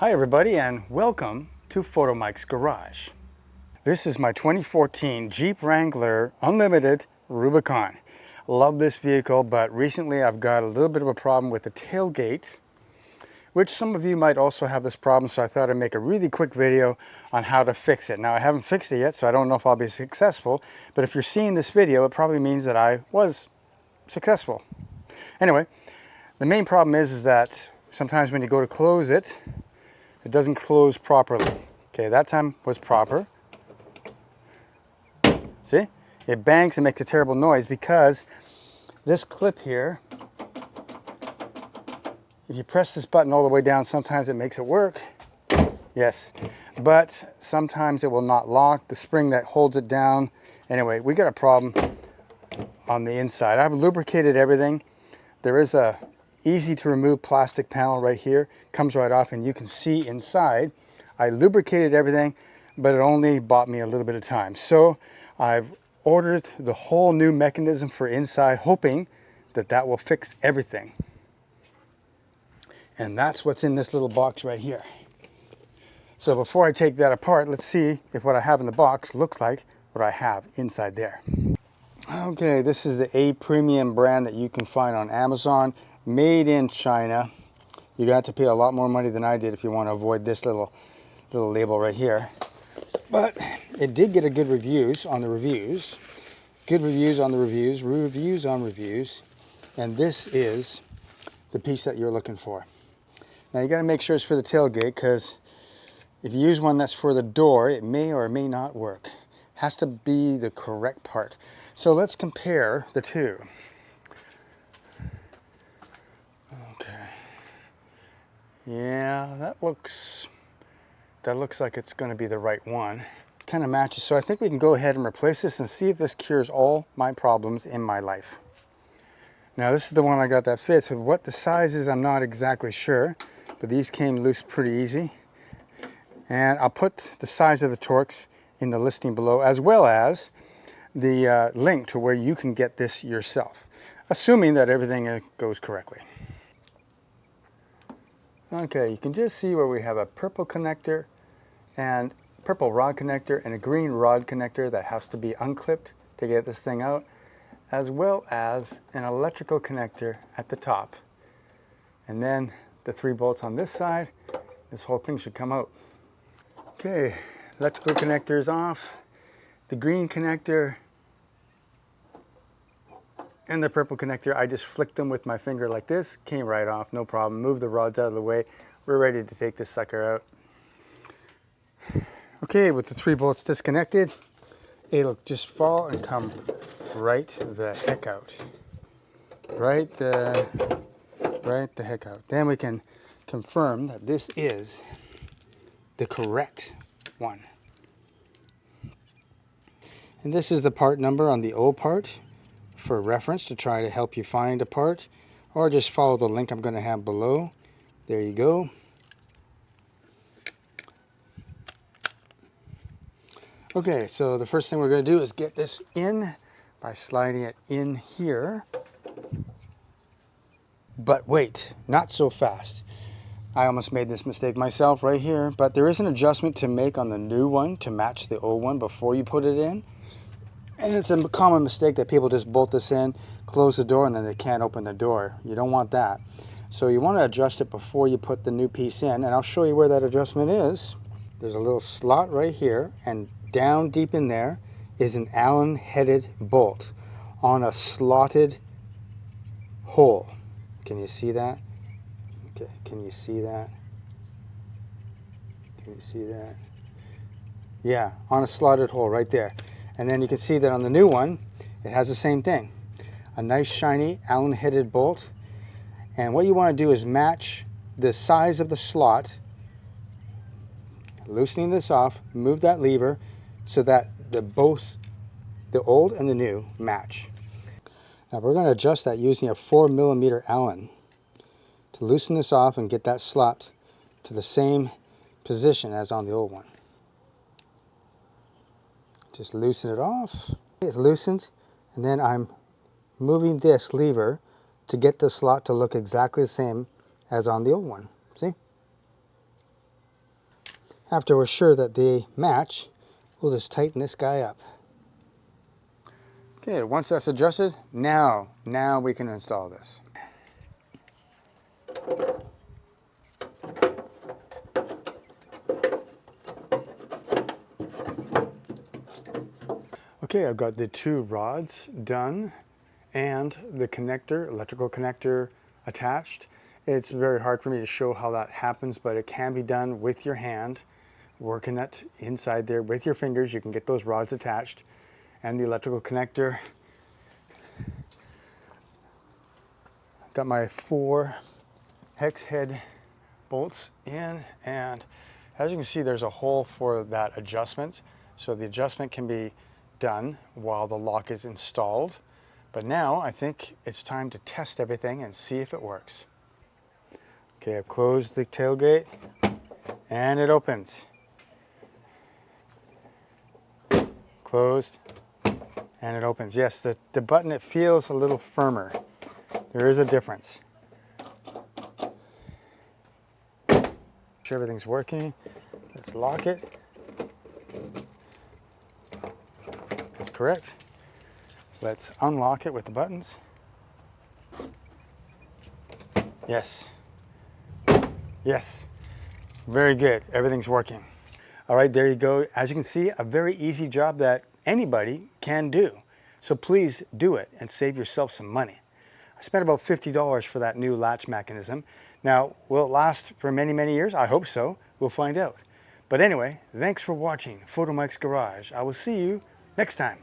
Hi everybody and welcome to Photomikes Garage. This is my 2014 Jeep Wrangler Unlimited Rubicon. Love this vehicle, but recently I've got a little bit of a problem with the tailgate, which some of you might also have this problem, so I thought I'd make a really quick video on how to fix it. Now I haven't fixed it yet, so I don't know if I'll be successful, but if you're seeing this video, it probably means that I was successful. Anyway, the main problem is that sometimes when you go to close it, it doesn't close properly. Okay, that time was proper. See? It bangs and makes a terrible noise because this clip here, if you press this button all the way down, sometimes it makes it work. Yes, but sometimes it will not lock. The spring that holds it down. Anyway, we got a problem on the inside. I've lubricated everything. There is a easy to remove plastic panel right here, comes right off and you can see inside. I lubricated everything, but it only bought me a little bit of time. So I've ordered the whole new mechanism for inside, hoping that that will fix everything. And that's what's in this little box right here. So before I take that apart, let's see if what I have in the box looks like what I have inside there. Okay, this is the A Premium brand that you can find on Amazon. Made in China. You're gonna have to pay a lot more money than I did if you want to avoid this little label right here. But it did get a good reviews on the reviews. Good reviews on the reviews, reviews on reviews. And this is the piece that you're looking for. Now you gotta make sure it's for the tailgate, because if you use one that's for the door, it may or may not work. Has to be the correct part. So let's compare the two. Yeah, that looks like it's going to be the right one. Kind of matches. So I think we can go ahead and replace this and see if this cures all my problems in my life. Now this is the one I got that fits. So what the size is, I'm not exactly sure, but these came loose pretty easy. And I'll put the size of the Torx in the listing below, as well as the link to where you can get this yourself, assuming that everything goes correctly. Okay, you can just see where we have a purple connector and purple rod connector and a green rod connector that has to be unclipped to get this thing out, as well as an electrical connector at the top. And then the 3 bolts on this side. This whole thing should come out. Okay, electrical connector is off. The green connector and the purple connector, I just flicked them with my finger like this, came right off, no problem. Move the rods out of the way. We're ready to take this sucker out. Okay, with the 3 bolts disconnected, it'll just fall and come right the heck out. Right the heck out. Then we can confirm that this is the correct one. And this is the part number on the old part, for reference to try to help you find a part, or just follow the link I'm going to have below. There you go. Okay, so the first thing we're going to do is get this in by sliding it in here. But wait, not so fast. I almost made this mistake myself right here, but there is an adjustment to make on the new one to match the old one before you put it in. And it's a common mistake that people just bolt this in, close the door, and then they can't open the door. You don't want that. So you want to adjust it before you put the new piece in, and I'll show you where that adjustment is. There's a little slot right here, and down deep in there is an Allen-headed bolt on a slotted hole. Can you see that? Okay, can you see that? Can you see that? Yeah, on a slotted hole right there. And then you can see that on the new one, it has the same thing. A nice shiny Allen-headed bolt. And what you want to do is match the size of the slot, loosening this off, move that lever so that both the old and the new match. Now we're going to adjust that using a 4mm Allen to loosen this off and get that slot to the same position as on the old one. Just loosen it off. It's loosened, and then I'm moving this lever to get the slot to look exactly the same as on the old one. See? After we're sure that they match, we'll just tighten this guy up. Okay, once that's adjusted, now we can install this. Okay, I've got the 2 rods done and the connector, electrical connector attached. It's very hard for me to show how that happens, but it can be done with your hand, working it inside there with your fingers. You can get those rods attached and the electrical connector. Got my 4 hex head bolts in, and as you can see, there's a hole for that adjustment. So the adjustment can be done while the lock is installed. But now I think it's time to test everything and see if it works. Okay, I've closed the tailgate and it opens. Closed and it opens. Yes, the button, it feels a little firmer. There is a difference. Make sure everything's working. Let's lock it. That's correct. Let's unlock it with the buttons. Yes. Yes. Very good. Everything's working. All right, there you go. As you can see, a very easy job that anybody can do. So please do it and save yourself some money. I spent about $50 for that new latch mechanism. Now, will it last for many, many years? I hope so. We'll find out. But anyway, thanks for watching Photomikes Garage. I will see you next time.